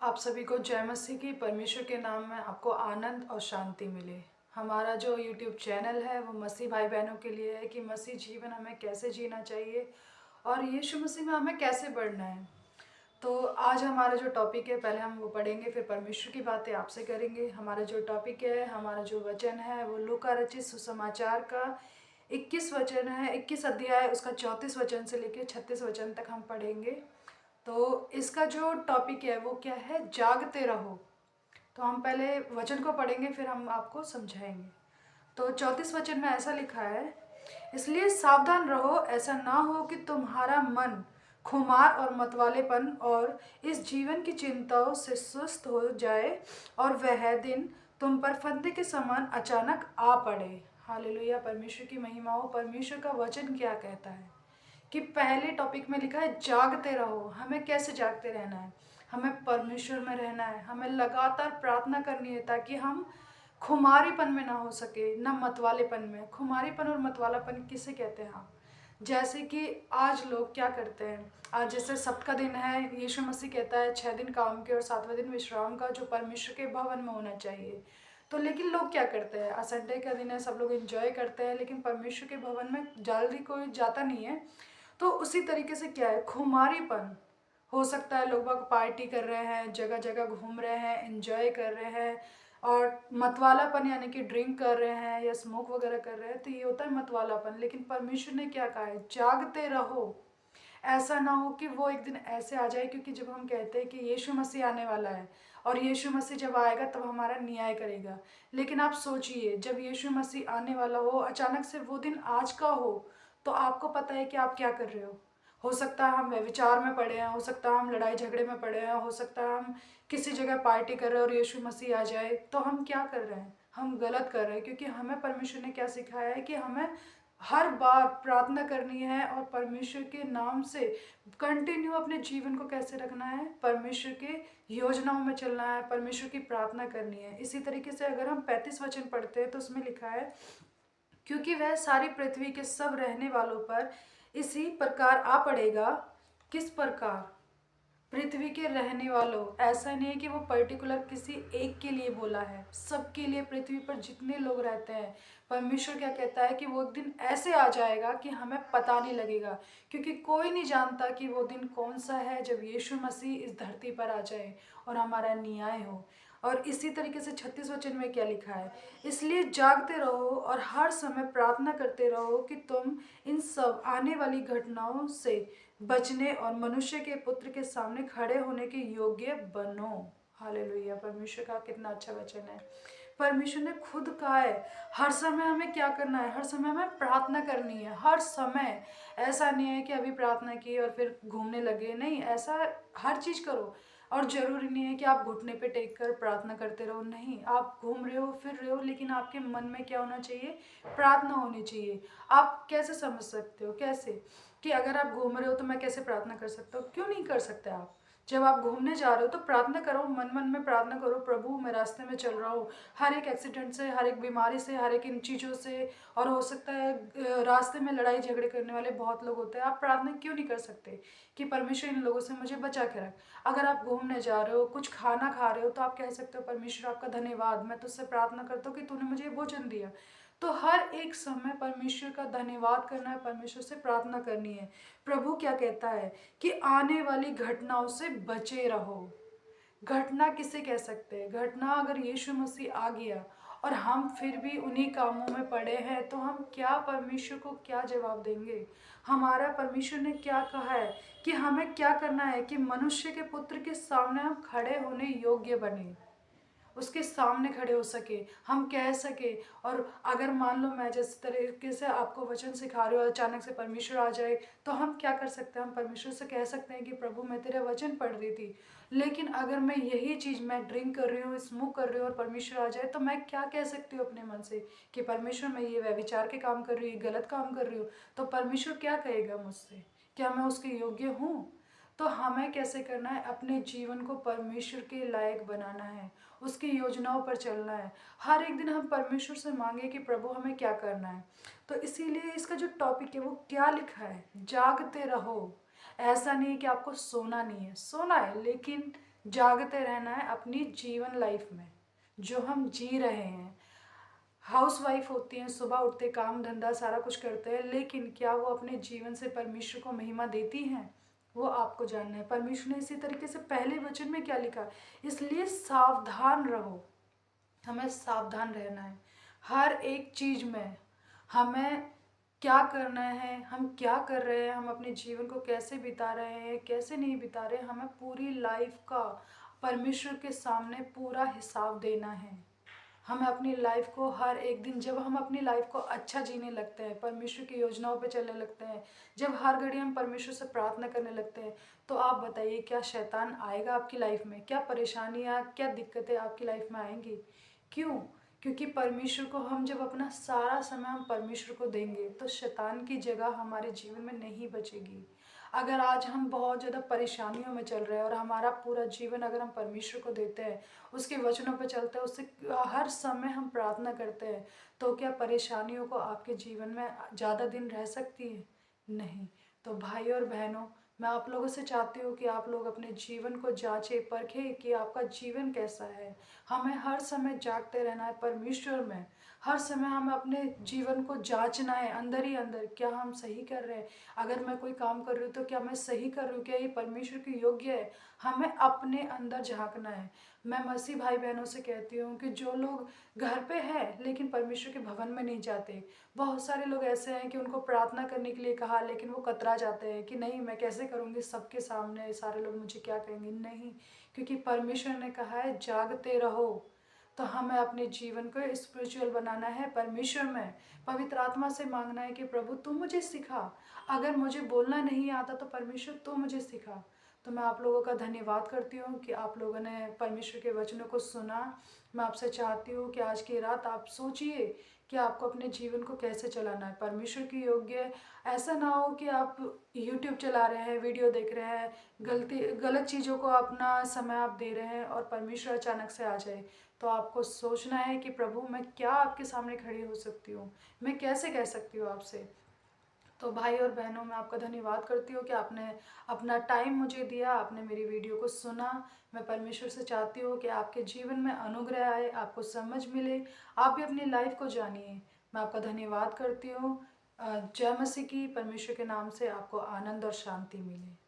आप सभी को जय मसीह की। परमेश्वर के नाम में आपको आनंद और शांति मिले। हमारा जो यूट्यूब चैनल है वो मसीह भाई बहनों के लिए है कि मसीह जीवन हमें कैसे जीना चाहिए और यीशु मसीह में हमें कैसे बढ़ना है। तो आज हमारा जो टॉपिक है, पहले हम वो पढ़ेंगे, फिर परमेश्वर की बातें आपसे करेंगे। हमारा जो टॉपिक है, हमारा जो वचन है वो लूका रचित सुसमाचार का 21 वचन है, 21 अध्याय, उसका 34 वचन से लेकर 36 वचन तक हम पढ़ेंगे। तो इसका जो टॉपिक है वो क्या है, जागते रहो। तो हम पहले वचन को पढ़ेंगे, फिर हम आपको समझाएंगे। तो 34 वचन में ऐसा लिखा है, इसलिए सावधान रहो, ऐसा ना हो कि तुम्हारा मन खुमार और मतवालेपन और इस जीवन की चिंताओं से सुस्त हो जाए और वह दिन तुम पर फंदे के समान अचानक आ पड़े। हालेलुया, परमेश्वर की महिमा हो। परमेश्वर का वचन क्या कहता है कि पहले टॉपिक में लिखा है जागते रहो। हमें कैसे जागते रहना है? हमें परमेश्वर में रहना है, हमें लगातार प्रार्थना करनी है ताकि हम खुमारीपन में ना हो सके, ना मतवालेपन में। खुमारीपन और मतवालापन किसे कहते हैं आप? जैसे कि आज लोग क्या करते हैं, आज जैसे सब्त का दिन है, यीशु मसीह कहता है 6 दिन काम के और 7वें दिन विश्राम का, जो परमेश्वर के भवन में होना चाहिए। तो लेकिन लोग क्या करते हैं, आज संडे का दिन है, सब लोग एंजॉय करते हैं, लेकिन परमेश्वर के भवन में जल्दी कोई जाता नहीं है। तो उसी तरीके से क्या है, खुमारीपन हो सकता है। लोग बाग पार्टी कर रहे हैं, जगह जगह घूम रहे हैं, एंजॉय कर रहे हैं, और मतवालापन यानी कि ड्रिंक कर रहे हैं या स्मोक वगैरह कर रहे हैं, तो ये होता है मतवालापन। लेकिन परमेश्वर ने क्या कहा है, जागते रहो। ऐसा ना हो कि वो एक दिन ऐसे आ जाए, क्योंकि जब हम कहते हैं कि यीशु मसीह आने वाला है और यीशु मसीह जब आएगा तब हमारा न्याय करेगा। लेकिन आप सोचिए, जब यीशु मसीह आने वाला हो, अचानक से वो दिन आज का हो, तो आपको पता है कि आप क्या कर रहे हो सकता है हम व्यभिचार में पड़े हैं, हो सकता है हम लड़ाई झगड़े में पड़े हैं, हो सकता है हम किसी जगह पार्टी कर रहे हैं और यीशु मसीह आ जाए, तो हम क्या कर रहे हैं, हम गलत कर रहे हैं। क्योंकि हमें परमेश्वर ने क्या सिखाया है कि हमें हर बार प्रार्थना करनी है और परमेश्वर के नाम से कंटिन्यू अपने जीवन को कैसे रखना है, परमेश्वर के योजनाओं में चलना है, परमेश्वर की प्रार्थना करनी है। इसी तरीके से अगर हम 35 वचन पढ़ते हैं तो उसमें लिखा है, क्योंकि वह सारी पृथ्वी के सब रहने वालों पर इसी प्रकार आ पड़ेगा। किस प्रकार? पृथ्वी के रहने वालों, ऐसा नहीं है कि वो पर्टिकुलर किसी एक के लिए बोला है, सबके लिए, पृथ्वी पर जितने लोग रहते हैं। परमेश्वर क्या कहता है कि वो एक दिन ऐसे आ जाएगा कि हमें पता नहीं लगेगा, क्योंकि कोई नहीं जानता कि वो दिन कौन सा है, जब यीशु मसीह इस धरती पर आ जाए और हमारा न्याय हो। और इसी तरीके से 36 वचन में क्या लिखा है, इसलिए जागते रहो और हर समय प्रार्थना करते रहो कि तुम इन सब आने वाली घटनाओं से बचने और मनुष्य के पुत्र के सामने खड़े होने के योग्य बनो। हालेलुया, परमेश्वर का कितना अच्छा वचन है। परमेश्वर ने खुद कहा है हर समय हमें क्या करना है, हर समय हमें प्रार्थना करनी है, हर समय। ऐसा नहीं है कि अभी प्रार्थना की और फिर घूमने लगे, नहीं, ऐसा हर चीज करो। और जरूरी नहीं है कि आप घुटने पे टेक कर प्रार्थना करते रहो, नहीं, आप घूम रहे हो फिर रहे हो, लेकिन आपके मन में क्या होना चाहिए, प्रार्थना होनी चाहिए। आप कैसे समझ सकते हो, कैसे कि अगर आप घूम रहे हो तो मैं कैसे प्रार्थना कर सकता हूँ? क्यों नहीं कर सकते आप? जब आप घूमने जा रहे हो तो प्रार्थना करो, मन मन में प्रार्थना करो, प्रभु मैं रास्ते में चल रहा हूँ, हर एक एक्सीडेंट से, हर एक बीमारी से, हर एक इन चीज़ों से, और हो सकता है रास्ते में लड़ाई झगड़े करने वाले बहुत लोग होते हैं, आप प्रार्थना क्यों नहीं कर सकते कि परमेश्वर इन लोगों से मुझे बचा के रख? अगर आप घूमने जा रहे हो, कुछ खाना खा रहे हो, तो आप कह सकते हो परमेश्वर आपका धन्यवाद, मैं तुझसे प्रार्थना करता हूँ कि तूने मुझे भोजन दिया। तो हर एक समय परमेश्वर का धन्यवाद करना है, परमेश्वर से प्रार्थना करनी है। प्रभु क्या कहता है कि आने वाली घटनाओं से बचे रहो। घटना किसे कह सकते हैं? घटना अगर यीशु मसीह आ गया और हम फिर भी उन्हीं कामों में पड़े हैं, तो हम क्या परमेश्वर को क्या जवाब देंगे? हमारा परमेश्वर ने क्या कहा है कि हमें क्या करना है कि मनुष्य के पुत्र के सामने हम खड़े होने योग्य बने, उसके सामने खड़े हो सके, हम कह सके। और अगर मान लो मैं जिस तरीके से आपको वचन सिखा रही हूँ, अचानक से परमेश्वर आ जाए, तो हम क्या कर सकते हैं? हम परमेश्वर से कह सकते हैं कि प्रभु मैं तेरे वचन पढ़ रही थी, लेकिन अगर मैं यही चीज़, मैं ड्रिंक कर रही हूँ, स्मोक कर रही हूँ और परमेश्वर आ जाए, तो मैं क्या कह सकती हूँ अपने मन से कि परमेश्वर मैं ये व्यभिचार के काम कर रही हूँ, गलत काम कर रही हूँ, तो परमेश्वर क्या कहेगा मुझसे? क्या मैं उसके योग्य हूँ? तो हमें कैसे करना है, अपने जीवन को परमेश्वर के लायक बनाना है, उसकी योजनाओं पर चलना है। हर एक दिन हम परमेश्वर से मांगे कि प्रभु हमें क्या करना है। तो इसीलिए इसका जो टॉपिक है वो क्या लिखा है, जागते रहो। ऐसा नहीं है कि आपको सोना नहीं है, सोना है, लेकिन जागते रहना है अपनी जीवन लाइफ में जो हम जी रहे हैं। हाउस वाइफ होती हैं, सुबह उठते काम धंधा सारा कुछ करते हैं, लेकिन क्या वो अपने जीवन से परमेश्वर को महिमा देती हैं? वो आपको जानना है। परमेश्वर ने इसी तरीके से पहले वचन में क्या लिखा, इसलिए सावधान रहो। हमें सावधान रहना है हर एक चीज़ में। हमें क्या करना है, हम क्या कर रहे हैं, हम अपने जीवन को कैसे बिता रहे हैं, कैसे नहीं बिता रहे हैं, हमें पूरी लाइफ का परमेश्वर के सामने पूरा हिसाब देना है। हमें अपनी लाइफ को हर एक दिन, जब हम अपनी लाइफ को अच्छा जीने लगते हैं, परमेश्वर की योजनाओं पे चलने लगते हैं, जब हर घड़ी हम परमेश्वर से प्रार्थना करने लगते हैं, तो आप बताइए क्या शैतान आएगा आपकी लाइफ में? क्या परेशानियाँ, क्या दिक्कतें आपकी लाइफ में आएंगी? क्यों? क्योंकि परमेश्वर को हम जब अपना सारा समय हम परमेश्वर को देंगे तो शैतान की जगह हमारे जीवन में नहीं बचेगी। अगर आज हम बहुत ज़्यादा परेशानियों में चल रहे हैं और हमारा पूरा जीवन अगर हम परमेश्वर को देते हैं, उसके वचनों पर चलते हैं, उससे हर समय हम प्रार्थना करते हैं, तो क्या परेशानियों को आपके जीवन में ज़्यादा दिन रह सकती है? नहीं। तो भाई और बहनों, मैं आप लोगों से चाहती हूँ कि आप लोग अपने जीवन को जांचें परखें कि आपका जीवन कैसा है। हमें हर समय जागते रहना है परमेश्वर में। हर समय हमें अपने जीवन को जांचना है अंदर ही अंदर, क्या हम सही कर रहे हैं? अगर मैं कोई काम कर रही हूँ तो क्या मैं सही कर रही हूँ, क्या ये परमेश्वर के योग्य है? हमें अपने अंदर झांकना है। मैं मसीह भाई बहनों से कहती हूँ कि जो लोग घर पे हैं लेकिन परमेश्वर के भवन में नहीं जाते, बहुत सारे लोग ऐसे हैं कि उनको प्रार्थना करने के लिए कहा लेकिन वो कतरा जाते हैं कि नहीं मैं कैसे करूँगी, सबके सामने सारे लोग मुझे क्या कहेंगे। नहीं, क्योंकि परमेश्वर ने कहा है जागते रहो। तो हमें अपने जीवन को स्पिरिचुअल बनाना है परमेश्वर में। पवित्र आत्मा से मांगना है कि प्रभु तू मुझे सिखा। अगर मुझे बोलना नहीं आता तो परमेश्वर तू मुझे सिखा। तो मैं आप लोगों का धन्यवाद करती हूँ कि आप लोगों ने परमेश्वर के वचनों को सुना। मैं आपसे चाहती हूँ कि आज की रात आप सोचिए कि आपको अपने जीवन को कैसे चलाना है परमेश्वर की योग्य। ऐसा ना हो कि आप यूट्यूब चला रहे हैं, वीडियो देख रहे हैं, गलत चीज़ों को अपना समय आप दे रहे हैं और परमेश्वर अचानक से आ जाए। तो आपको सोचना है कि प्रभु मैं क्या आपके सामने खड़ी हो सकती हूँ, मैं कैसे कह सकती हूँ आपसे। तो भाई और बहनों, मैं आपका धन्यवाद करती हूँ कि आपने अपना टाइम मुझे दिया, आपने मेरी वीडियो को सुना। मैं परमेश्वर से चाहती हूँ कि आपके जीवन में अनुग्रह आए, आपको समझ मिले, आप भी अपनी लाइफ को जानिए। मैं आपका धन्यवाद करती हूँ। जय मसीह की। परमेश्वर के नाम से आपको आनंद और शांति मिले।